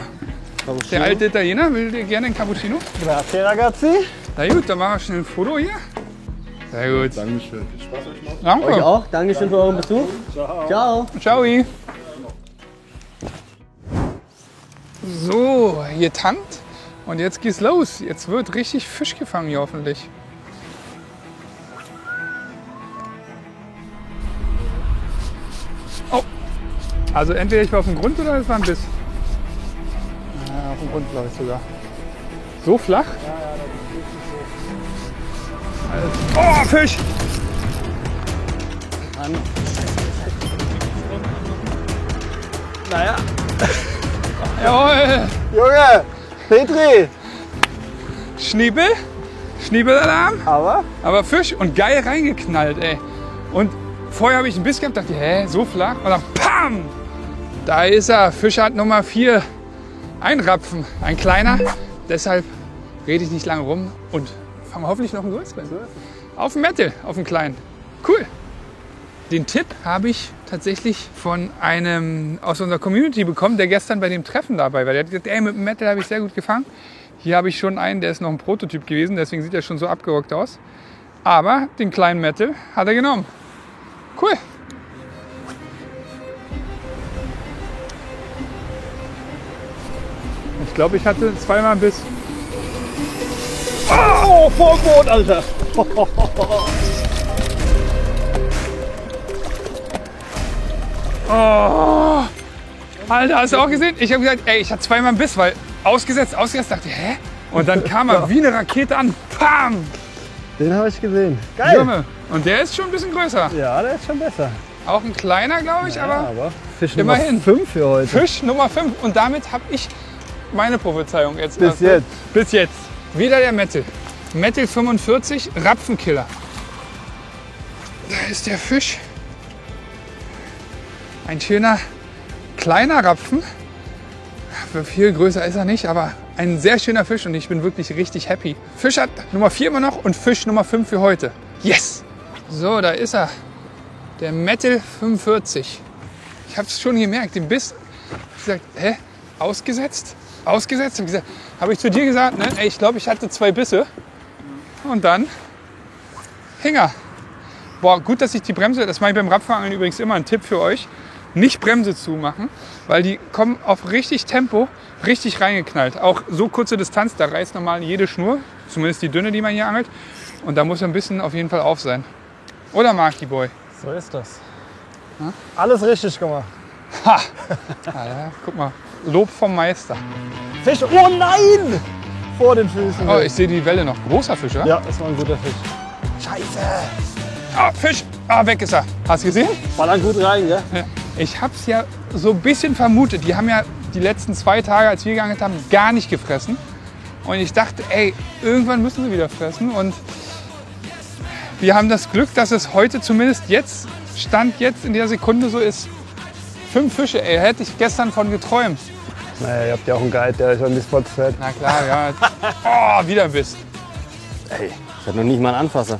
Der alte Italiener will dir gerne ein Cappuccino. Grazie, ragazzi. Na gut, dann machen wir schnell ein Foto hier. Sehr gut. Dankeschön. Viel Spaß euch noch. Euch Danke. auch. Dankeschön für euren Besuch. Ciao. Ciao. So, hier tankt. Und jetzt geht's los. Jetzt wird richtig Fisch gefangen hier hoffentlich. Also entweder ich war auf dem Grund oder es war ein Biss. Ja, auf dem Grund glaube ich sogar. So flach? Oh, Fisch! Naja. Jawohl! Junge, Petri. Schniebellalarm, Aber? Fisch und geil reingeknallt, ey. Und vorher habe ich ein Biss gehabt, dachte, hä, so flach? Und dann PAM! Da ist er, Fisch hat Nummer 4. Ein Rapfen, ein kleiner. Deshalb rede ich nicht lange rum und fange hoffentlich noch einen größeren. Auf den Metal, auf den kleinen. Cool. Den Tipp habe ich tatsächlich von einem aus unserer Community bekommen, der gestern bei dem Treffen dabei war. Der hat gesagt, ey, mit dem Metal habe ich sehr gut gefangen. Hier habe ich schon einen, der ist noch ein Prototyp gewesen, deswegen sieht er schon so abgerockt aus. Aber den kleinen Metal hat er genommen. Cool. Ich glaube, ich hatte zweimal ein Biss. Oh, vor dem Boot, Alter. Oh, Alter, hast du auch gesehen? Ich habe gesagt, ey, ich hatte zweimal einen Biss, weil ausgesetzt, dachte, hä? Und dann kam er wie eine Rakete an. Pam! Den habe ich gesehen. Geil. Junge. Und der ist schon ein bisschen größer. Ja, der ist schon besser. Auch ein kleiner, glaube ich, aber Fisch immerhin. Nummer 5 für heute. Fisch Nummer 5. Und damit habe ich meine Prophezeiung jetzt. Bis jetzt. Bis jetzt. Wieder der Metal. Metal 45, Rapfenkiller. Da ist der Fisch. Ein schöner kleiner Rapfen. Viel größer ist er nicht, aber ein sehr schöner Fisch und ich bin wirklich richtig happy. Fisch hat Nummer 4 immer noch und Fisch Nummer 5 für heute. Yes! So, da ist er. Der Metal 45. Ich habe es schon gemerkt, den Biss. Ich gesagt, hä? Ausgesetzt? Ausgesetzt? Habe ich zu dir gesagt, ne? Ey, ich glaube, ich hatte 2 Bisse. Und dann hing er. Boah, gut, dass ich die Bremse, das mache ich beim Rapfangeln übrigens immer, ein Tipp für euch, nicht Bremse zumachen, weil die kommen auf richtig Tempo, richtig reingeknallt. Auch so kurze Distanz, da reißt normal jede Schnur, zumindest die dünne, die man hier angelt. Und da muss ein bisschen auf jeden Fall auf sein. Oder Marky Boy? So ist das. Ja? Alles richtig gemacht. Ha! Ja, guck mal, Lob vom Meister. Fisch, oh nein! Vor den Füßen. Oh, ich sehe die Welle noch. Großer Fisch, oder? Ja, das war ein guter Fisch. Scheiße! Ah, Fisch! Ah, weg ist er. Hast du gesehen? Ballern gut rein, gell? Ja. Ich habe es ja so ein bisschen vermutet. Die haben ja die letzten 2 Tage, als wir geangelt haben, gar nicht gefressen. Und ich dachte, ey, irgendwann müssen sie wieder fressen. Und wir haben das Glück, dass es heute zumindest jetzt, Stand jetzt in der Sekunde so ist. 5 Fische, ey, hätte ich gestern von geträumt. Naja, ihr habt ja auch einen Guide, der euch an die Spots fährt. Na klar, ja. Oh, wieder ein Biss. Ey, ich hatte noch nicht mal einen Anfasser.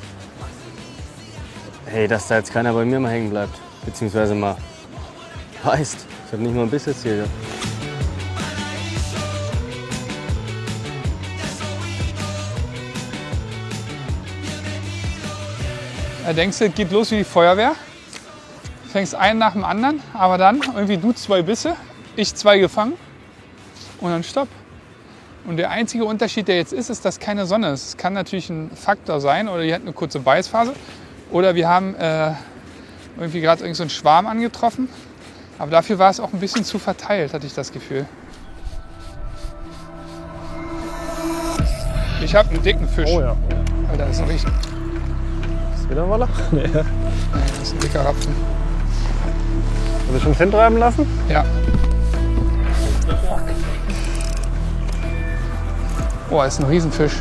Hey, dass da jetzt keiner bei mir mal hängen bleibt. Beziehungsweise mal beißt. Ich habe nicht mal ein Biss jetzt hier gehabt. Da denkst du, es geht los wie die Feuerwehr. Fängst einen nach dem anderen, aber dann irgendwie du 2 Bisse, ich 2 gefangen und dann stopp. Und der einzige Unterschied, der jetzt ist, dass keine Sonne ist. Es kann natürlich ein Faktor sein oder die hat eine kurze Beißphase oder wir haben irgendwie gerade so einen Schwarm angetroffen. Aber dafür war es auch ein bisschen zu verteilt, hatte ich das Gefühl. Ich habe einen dicken Fisch. Oh ja. Alter, das ist ein richtig. Ist wieder Wolle? Nee. Das ist ein dicker Rapfen. Hast du schon hintreiben lassen? Ja. Oh, das ist ein Riesenfisch.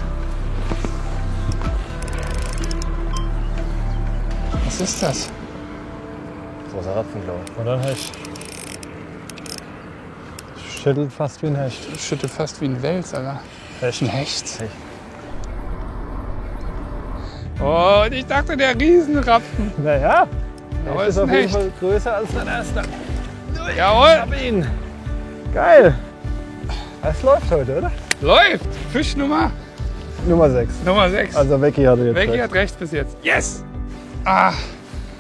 Was ist das? Großer Rapfen, glaube ich. Oder ein Hecht. Schüttelt fast wie ein Hecht. Das schüttet fast wie ein Wels, Alter. Hecht. Ein Hecht. Oh, und ich dachte, der Riesenrapfen. Naja, Aber Hecht ist ist ein auf jeden Hecht. Fall größer als dein erster. Jawohl, Hab ihn. Geil. Das läuft heute, oder? läuft. Fisch Nummer 6. 6. Also Becky hatte jetzt Becky recht. hat recht bis jetzt. Yes! Ah,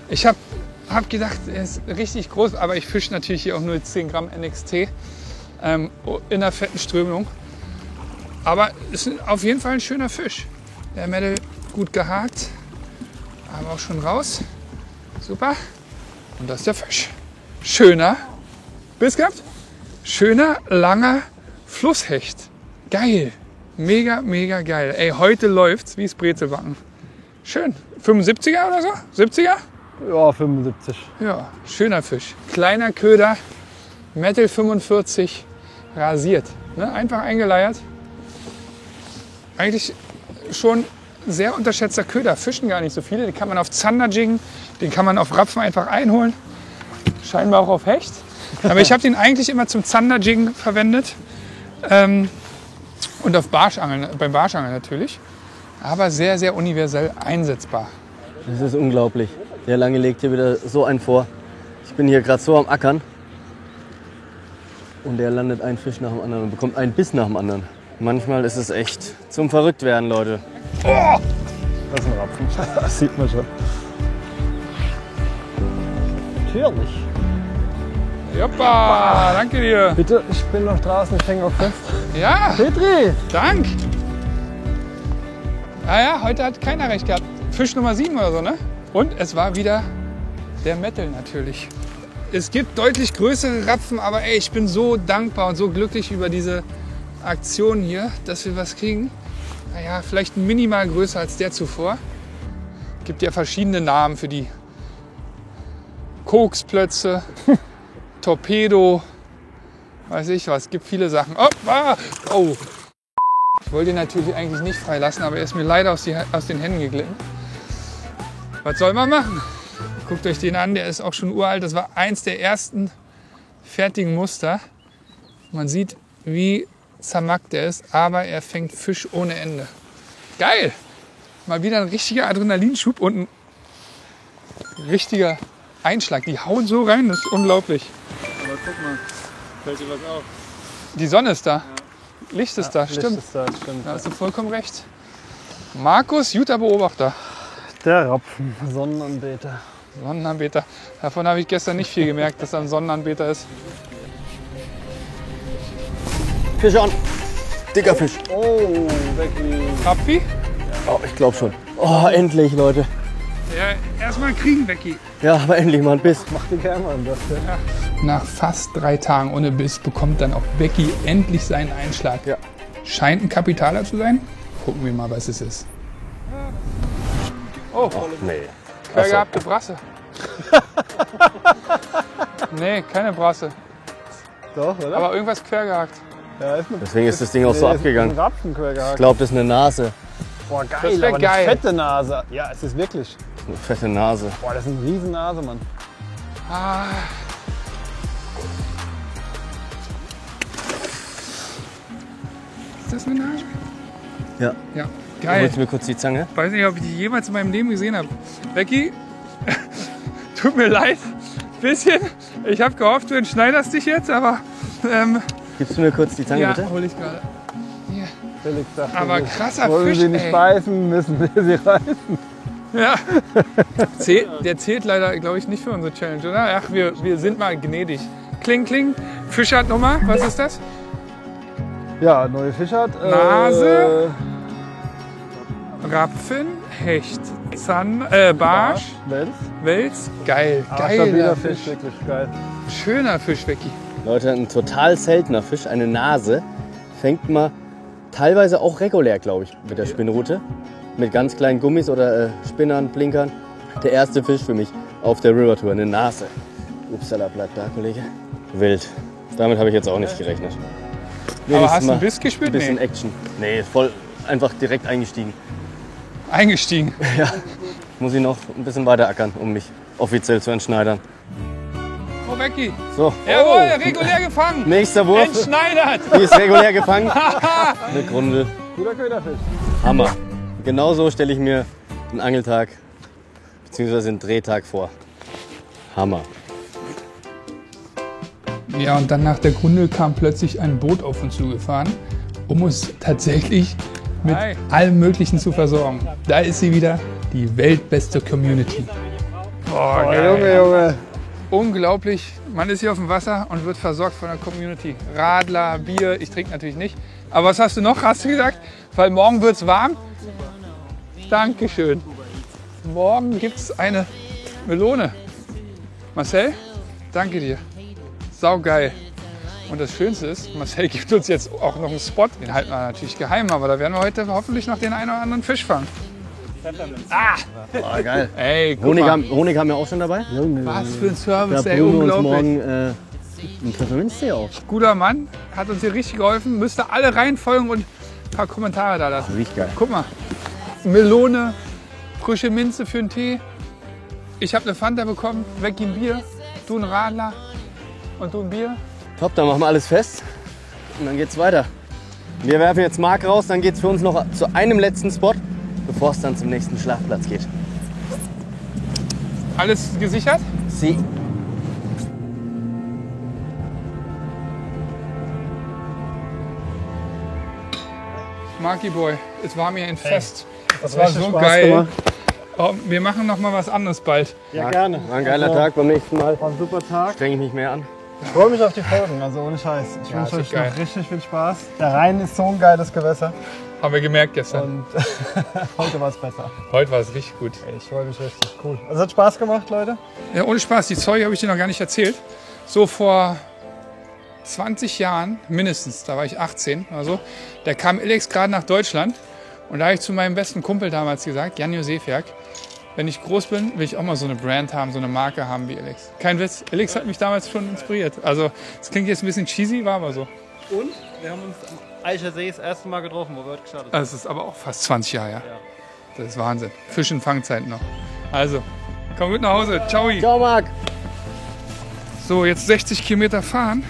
ich hab gedacht, er ist richtig groß, aber ich fische natürlich hier auch nur 10 Gramm NXT in einer fetten Strömung. Aber es ist auf jeden Fall ein schöner Fisch. Der Mädel gut gehakt, aber auch schon raus. Super. Und das ist der Fisch. Schöner Biss gehabt? Schöner, langer Flusshecht. Geil. Mega, mega geil. Ey, heute läuft's wie das Brezelbacken. Schön. 75er oder so? 70er? Ja, 75. Ja, schöner Fisch. Kleiner Köder, Metal 45, rasiert. Ne? Einfach eingeleiert. Eigentlich schon sehr unterschätzter Köder. Fischen gar nicht so viele. Den kann man auf Zander jiggen, den kann man auf Rapfen einfach einholen. Scheinbar auch auf Hecht. Aber ich habe den eigentlich immer zum Zander-Jiggen verwendet. Und auf Barschangeln, beim Barschangeln natürlich. Aber sehr, sehr universell einsetzbar. Das ist unglaublich. Der Lange legt hier wieder so einen vor. Ich bin hier gerade so am Ackern. Und der landet einen Fisch nach dem anderen und bekommt einen Biss nach dem anderen. Manchmal ist es echt zum Verrücktwerden, Leute. Das ist ein Rapfen. Das sieht man schon. Natürlich. Joppa, danke dir. Bitte, ich bin noch draußen, ich hänge auch fest. Ja, Petri! Dank. Ja, heute hat keiner recht gehabt. Fisch Nummer 7 oder so, ne? Und es war wieder der Metal natürlich. Es gibt deutlich größere Rapfen, aber ey, ich bin so dankbar und so glücklich über diese Aktion hier, dass wir was kriegen. Naja, vielleicht minimal größer als der zuvor. Gibt ja verschiedene Namen für die Koksplötze, Torpedo, weiß ich was. Es gibt viele Sachen. Oh! Ich wollte ihn natürlich eigentlich nicht freilassen, aber er ist mir leider aus den Händen geglitten. Was soll man machen? Guckt euch den an, der ist auch schon uralt. Das war eins der ersten fertigen Muster. Man sieht, wie zermackt er ist, aber er fängt Fisch ohne Ende. Geil! Mal wieder ein richtiger Adrenalinschub und ein richtiger Einschlag. Die hauen so rein, das ist unglaublich. Aber guck mal, fällt dir was auf? Die Sonne ist da. Licht ist da, Licht stimmt. ist da, stimmt. Da hast du vollkommen recht. Markus, guter Beobachter. Der Rapfen, Sonnenanbeter. Sonnenanbeter. Davon habe ich gestern nicht viel gemerkt, dass er ein Sonnenanbeter ist. Fisch an! Dicker Fisch. Oh, Becky. Rappi? Oh, ich glaube schon. Oh, endlich, Leute. Ja, erstmal kriegen, Becky. Ja, aber endlich mal ein Biss. Mach die Kamera an das. Ja. Nach fast 3 Tagen ohne Biss bekommt dann auch Becky endlich seinen Einschlag. Ja. Scheint ein Kapitaler zu sein. Gucken wir mal, was es ist. Oh, Nee. quer gehabte Brasse. Nee, keine Brasse. Doch, oder? Aber irgendwas quer gehakt. ja, ist eine, Deswegen ist das Ding auch so Ein abgegangen. Rapfenquer Ich gehakt. glaube, das ist eine Nase. Boah, geil, Das wär aber geil. eine fette Nase. Ja, es ist wirklich. Eine fette Nase. Boah, das ist eine riesen Nase, Mann. Ah. Ist das eine Nase? Ja. Ja, Du geil. holst mir kurz die Zange. Weiß nicht, ob ich die jemals in meinem Leben gesehen habe. Becky, tut mir leid, bisschen. Ich habe gehofft, du entschneiderst dich jetzt, aber Gibst du mir kurz die Zange, ja, bitte? hol ich gerade. Hier. Felix sagt, Aber krasser wollen Fisch, sie nicht ey. beißen, müssen wir sie reißen. Ja. Der zählt leider, glaube ich, nicht für unsere Challenge, oder? Ach, wir sind mal gnädig. Kling, kling. Fischart-Nummer, was ist das? Ja, neue Fischart. Nase. Rapfen, Hecht, Barsch, Wels. Wels. Geil, Stabiler geiler Fisch, Fisch. wirklich geil. Schöner Fisch, Becky. Leute, ein total seltener Fisch, eine Nase, fängt man teilweise auch regulär, glaube ich, mit der Spinnrute. Mit ganz kleinen Gummis oder Spinnern, Blinkern. Der erste Fisch für mich auf der River Tour, eine Nase. Upsala, bleib da, Kollege. Wild. Damit habe ich jetzt auch nicht gerechnet. Aber Wenigstens hast du mal einen Biss ein gespürt? bisschen Nee. Action. Nee, voll einfach direkt eingestiegen. Eingestiegen. Muss ich noch ein bisschen weiter ackern, um mich offiziell zu entschneidern. Oh, Becky. So. Jawohl, regulär gefangen. Nächster Wurf. Entschneidert. Die ist regulär gefangen. Eine Grundel. Guter Köderfisch. Hammer. Genau so stelle ich mir einen Angeltag bzw. einen Drehtag vor. Hammer. Ja, und dann nach der Grundel kam plötzlich ein Boot auf uns zugefahren, um uns tatsächlich mit allem Möglichen zu versorgen. Da ist sie wieder, die weltbeste Community. Boah, Oh, Junge. Unglaublich. Man ist hier auf dem Wasser und wird versorgt von der Community. Radler, Bier, ich trinke natürlich nicht. Aber was hast du noch, hast du gesagt? Weil morgen wird es warm. Dankeschön. Morgen gibt es eine Melone. Marcel, danke dir. Saugeil. Und das Schönste ist, Marcel gibt uns jetzt auch noch einen Spot. Den halten wir natürlich geheim, aber da werden wir heute hoffentlich noch den einen oder anderen Fisch fangen. Oh, geil. Ey, guck Honig mal. Honig haben wir auch schon dabei. Was für ein Service, Da ey, brühen wir uns unglaublich. morgen einen Pfefferminztee auf. Guter Mann, hat uns hier richtig geholfen. Müsst ihr alle reinfolgen und ein paar Kommentare da lassen. Riecht geil. Guck mal, Melone, frische Minze für einen Tee. Ich habe eine Fanta bekommen, weg ein Bier, du ein Radler und du ein Bier. Top, dann machen wir alles fest und dann geht's weiter. Wir werfen jetzt Marc raus, dann geht's für uns noch zu einem letzten Spot, bevor es dann zum nächsten Schlafplatz geht. Alles gesichert? Sie. Marky Boy, es war mir ein Fest. Das war so geil. Gemacht. Oh, wir machen noch mal was anderes bald. Ja, gerne. War ein geiler Tag, beim nächsten Mal War ein super Tag. strenge ich mich mehr an. Ich freue mich auf die Folgen, also ohne Scheiß. Ich Ja, wünsche ist euch geil. noch richtig viel Spaß. Der Rhein ist so ein geiles Gewässer Haben wir gemerkt gestern. und heute war es besser. Heute war es richtig gut. Ich freue mich richtig, cool. Also hat Spaß gemacht, Leute. Ja, ohne Spaß, die Story habe ich dir noch gar nicht erzählt. So vor 20 Jahren, mindestens, da war ich 18 oder so, da kam Alex gerade nach Deutschland und da habe ich zu meinem besten Kumpel damals gesagt, Janjo Seeferk, wenn ich groß bin, will ich auch mal so eine Brand haben, so eine Marke haben wie Alex. Kein Witz, Alex hat mich damals schon inspiriert. Also, das klingt jetzt ein bisschen cheesy, war aber so. Und wir haben uns am Eichersee das erste Mal getroffen, wo wir heute gestartet Das ist aber auch fast 20 Jahre her. Das ist Wahnsinn. Fisch in Fangzeit noch. Also, komm gut nach Hause. Ciao. Ciao, Marc. So, jetzt 60 Kilometer fahren.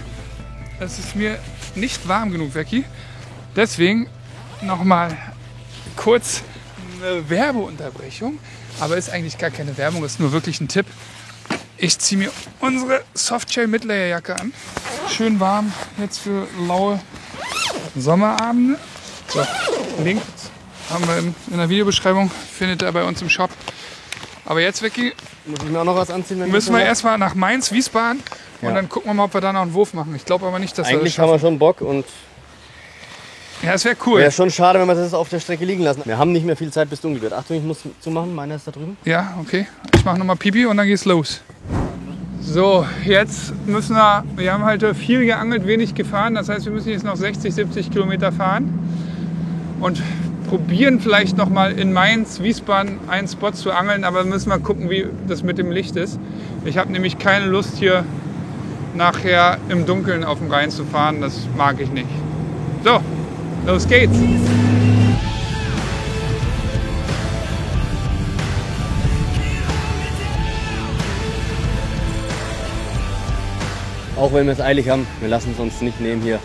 Das ist mir nicht warm genug, Becky. Deswegen nochmal kurz eine Werbeunterbrechung. Aber ist eigentlich gar keine Werbung, ist nur wirklich ein Tipp. Ich ziehe mir unsere Softshell Midlayer-Jacke an. Schön warm, jetzt für laue Sommerabende. So, Link haben wir in der Videobeschreibung, findet ihr bei uns im Shop. Aber jetzt, Becky, Muss ich mir auch noch was anziehen? Wenn müssen wir das erstmal nach Mainz, Wiesbaden und Ja. dann gucken wir mal, ob wir da noch einen Wurf machen. Ich glaube aber nicht, dass wir das Eigentlich haben schaffen. wir schon Bock und Ja, das wäre cool. wäre schon schade, wenn wir das auf der Strecke liegen lassen. Wir haben nicht mehr viel Zeit bis dunkel wird. Achtung, ich muss zumachen. Meiner ist da drüben. Ja, okay. Ich mache nochmal Pipi und dann geht's los. So, jetzt müssen wir haben heute viel geangelt, wenig gefahren. Das heißt, wir müssen jetzt noch 60, 70 Kilometer fahren und probieren vielleicht noch mal in Mainz, Wiesbaden einen Spot zu angeln. Aber müssen wir gucken, wie das mit dem Licht ist. Ich habe nämlich keine Lust, hier nachher im Dunkeln auf dem Rhein zu fahren. Das mag ich nicht. So, los geht's. Auch wenn wir es eilig haben, wir lassen es uns nicht nehmen, hier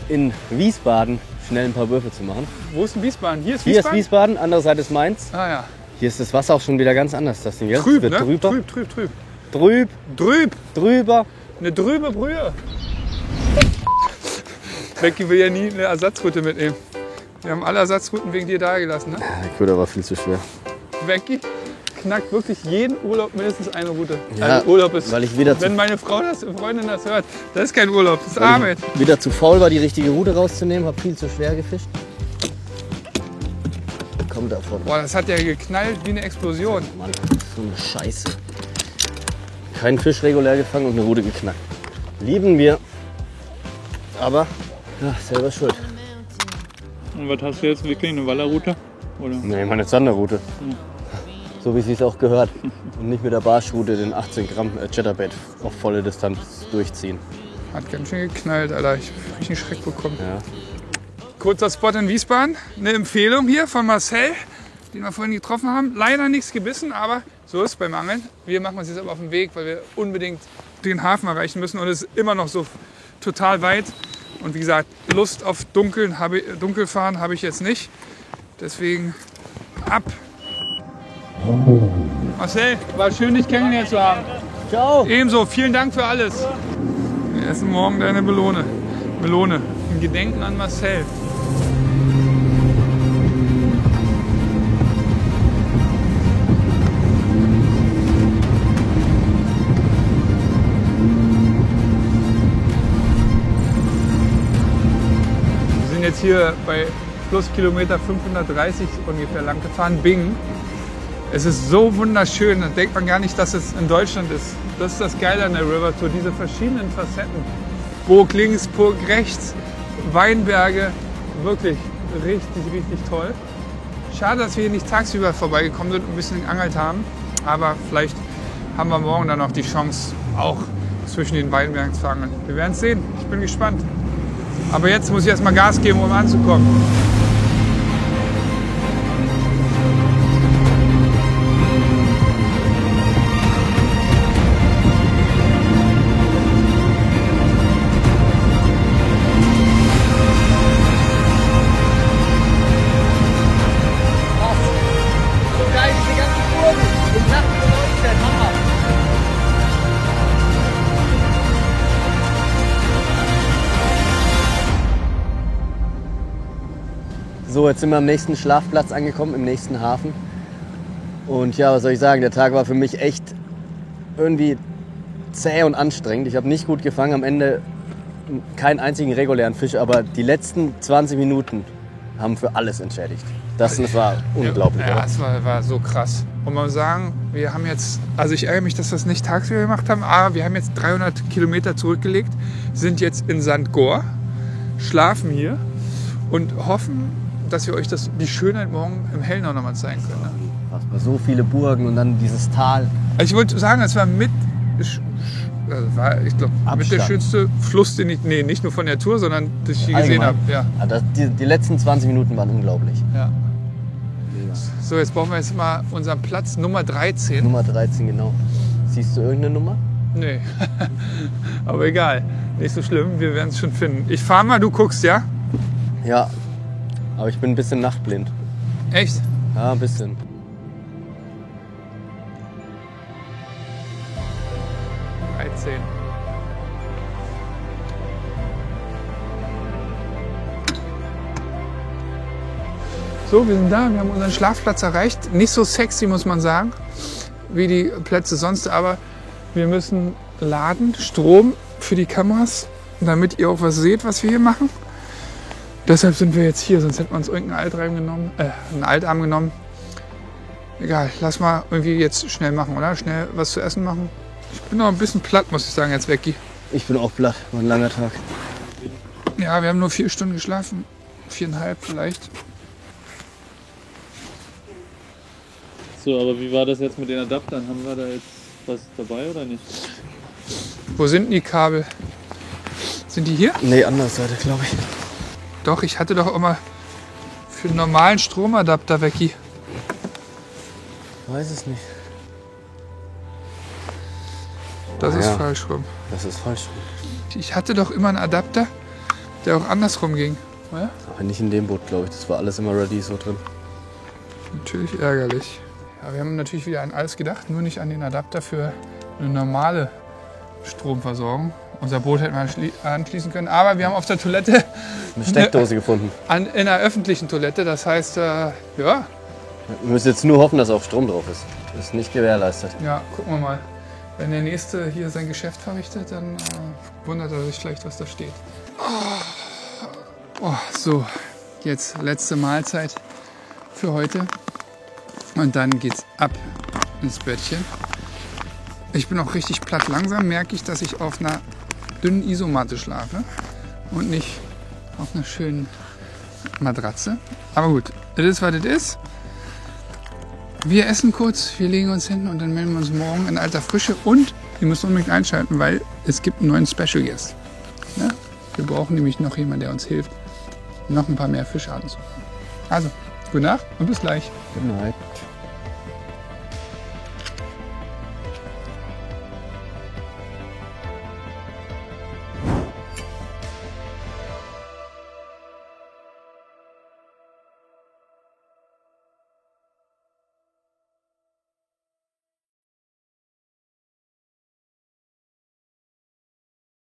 in Wiesbaden schnell ein paar Würfe zu machen. Wo ist denn Wiesbaden? Hier ist Hier Wiesbaden? ist Wiesbaden, andere Seite ist Mainz. Ah ja. Hier ist das Wasser auch schon wieder ganz anders. Das Ding, gell? Trüb, Es wird ne? drüber, Trüb, trüb, trüb. drüb, Drüb. drüber. Eine drübe Brühe. Becky will ja nie eine Ersatzroute mitnehmen. Wir haben alle Ersatzrouten wegen dir da gelassen. Ne? Der Köder war viel zu schwer. Becky knackt wirklich jeden Urlaub mindestens eine Route. Ja, also Urlaub ist, weil ich wieder zu- wenn meine Freundin das hört, das ist kein Urlaub, das ist Arbeit. Wieder zu faul war, die richtige Route rauszunehmen, habe viel zu schwer gefischt. Kommt davon. Boah, das hat ja geknallt wie eine Explosion. Mann, so eine Scheiße. Keinen Fisch regulär gefangen und eine Route geknackt. Lieben wir. Aber, ja, selber schuld. Und was hast du jetzt, wirklich eine Wallerroute? Oder? Nee, meine Zanderroute. So wie sie es auch gehört. Und nicht mit der Barschroute den 18 Gramm Chatterbait auf volle Distanz durchziehen. Hat ganz schön geknallt, Alter. Ich hab richtig Schreck bekommen. Ja. Kurzer Spot in Wiesbaden. Eine Empfehlung hier von Marcel, den wir vorhin getroffen haben. Leider nichts gebissen, aber so ist es beim Angeln. Wir machen uns jetzt aber auf den Weg, weil wir unbedingt den Hafen erreichen müssen. Und es ist immer noch so total weit. Und wie gesagt, Lust auf Dunkelfahren habe ich jetzt nicht. Deswegen ab. Marcel, war schön, dich kennengelernt zu haben. Ciao! Ebenso, vielen Dank für alles. Wir essen morgen deine Melone. Im Gedenken an Marcel. Wir sind jetzt hier bei plus Kilometer 530 ungefähr lang gefahren, Bingen. Es ist so wunderschön, da denkt man gar nicht, dass es in Deutschland ist. Das ist das Geile an der River Tour, diese verschiedenen Facetten. Burg links, Burg rechts, Weinberge, wirklich richtig, richtig toll. Schade, dass wir hier nicht tagsüber vorbeigekommen sind und ein bisschen geangelt haben, aber vielleicht haben wir morgen dann noch die Chance, auch zwischen den Weinbergen zu angeln. Wir werden es sehen, ich bin gespannt. Aber jetzt muss ich erstmal Gas geben, um anzukommen. So, jetzt sind wir am nächsten Schlafplatz angekommen, im nächsten Hafen. Und ja, was soll ich sagen, der Tag war für mich echt irgendwie zäh und anstrengend. Ich habe nicht gut gefangen, am Ende keinen einzigen regulären Fisch, aber die letzten 20 Minuten haben für alles entschädigt. Das war unglaublich. Ja, oder? es war so krass. Und man muss sagen, wir haben jetzt, also ich ärgere mich, dass wir es nicht tagsüber gemacht haben, aber wir haben jetzt 300 Kilometer zurückgelegt, sind jetzt in St. Goar, schlafen hier und hoffen, dass wir euch die Schönheit morgen im Hellen auch nochmal zeigen können. Ne? So viele Burgen und dann dieses Tal. Also ich wollte sagen, es war mit der schönste Fluss, den ich, nicht nur von der Tour, sondern den ich je gesehen habe. Ja. Die letzten 20 Minuten waren unglaublich. Ja. So, jetzt brauchen wir jetzt mal unseren Platz Nummer 13. Nummer 13, genau. Siehst du irgendeine Nummer? Nee, aber egal. Nicht so schlimm, wir werden es schon finden. Ich fahre mal, du guckst, ja? Ja, aber ich bin ein bisschen nachtblind. Echt? Ja, ein bisschen. So, wir sind da, wir haben unseren Schlafplatz erreicht. Nicht so sexy, muss man sagen, wie die Plätze sonst, aber wir müssen laden, Strom für die Kameras, damit ihr auch was seht, was wir hier machen. Deshalb sind wir jetzt hier, sonst hätten wir uns irgendeinen einen Altarm genommen. Egal, lass mal irgendwie jetzt schnell machen, oder? Schnell was zu essen machen. Ich bin noch ein bisschen platt, muss ich sagen, jetzt Becky. Ich bin auch platt, war ein langer Tag. Ja, wir haben nur 4 Stunden geschlafen, 4,5 vielleicht. So, aber wie war das jetzt mit den Adaptern? Haben wir da jetzt was dabei oder nicht? Wo sind denn die Kabel? Sind die hier? Nee, andere Seite, glaube ich. Doch, ich hatte doch auch mal für einen normalen Stromadapter, Becky. Weiß es nicht. Das ist falsch rum. Das ist falsch. Ich hatte doch immer einen Adapter, der auch andersrum ging. Oder? Aber nicht in dem Boot, glaube ich. Das war alles immer ready so drin. Natürlich ärgerlich. Ja, wir haben natürlich wieder an alles gedacht, nur nicht an den Adapter für eine normale Stromversorgung. Unser Boot hätten wir anschließen können, aber wir haben auf der Toilette eine Steckdose gefunden. In einer öffentlichen Toilette, das heißt, ja. Wir müssen jetzt nur hoffen, dass auch Strom drauf ist. Das ist nicht gewährleistet. Ja, gucken wir mal. Wenn der Nächste hier sein Geschäft verrichtet, dann wundert er sich vielleicht, was da steht. Oh, so, jetzt letzte Mahlzeit für heute. Und dann geht's ab ins Bettchen. Ich bin auch richtig platt. Langsam merke ich, dass ich auf einer dünnen Isomatte schlafe und nicht auf einer schönen Matratze. Aber gut, das ist, was das ist. Wir essen kurz, wir legen uns hin und dann melden wir uns morgen in alter Frische. Und ihr müsst unbedingt einschalten, weil es gibt einen neuen Special Guest. Ja? Wir brauchen nämlich noch jemanden, der uns hilft, noch ein paar mehr Fische anzufangen. Also, gute Nacht und bis gleich. Gute Nacht.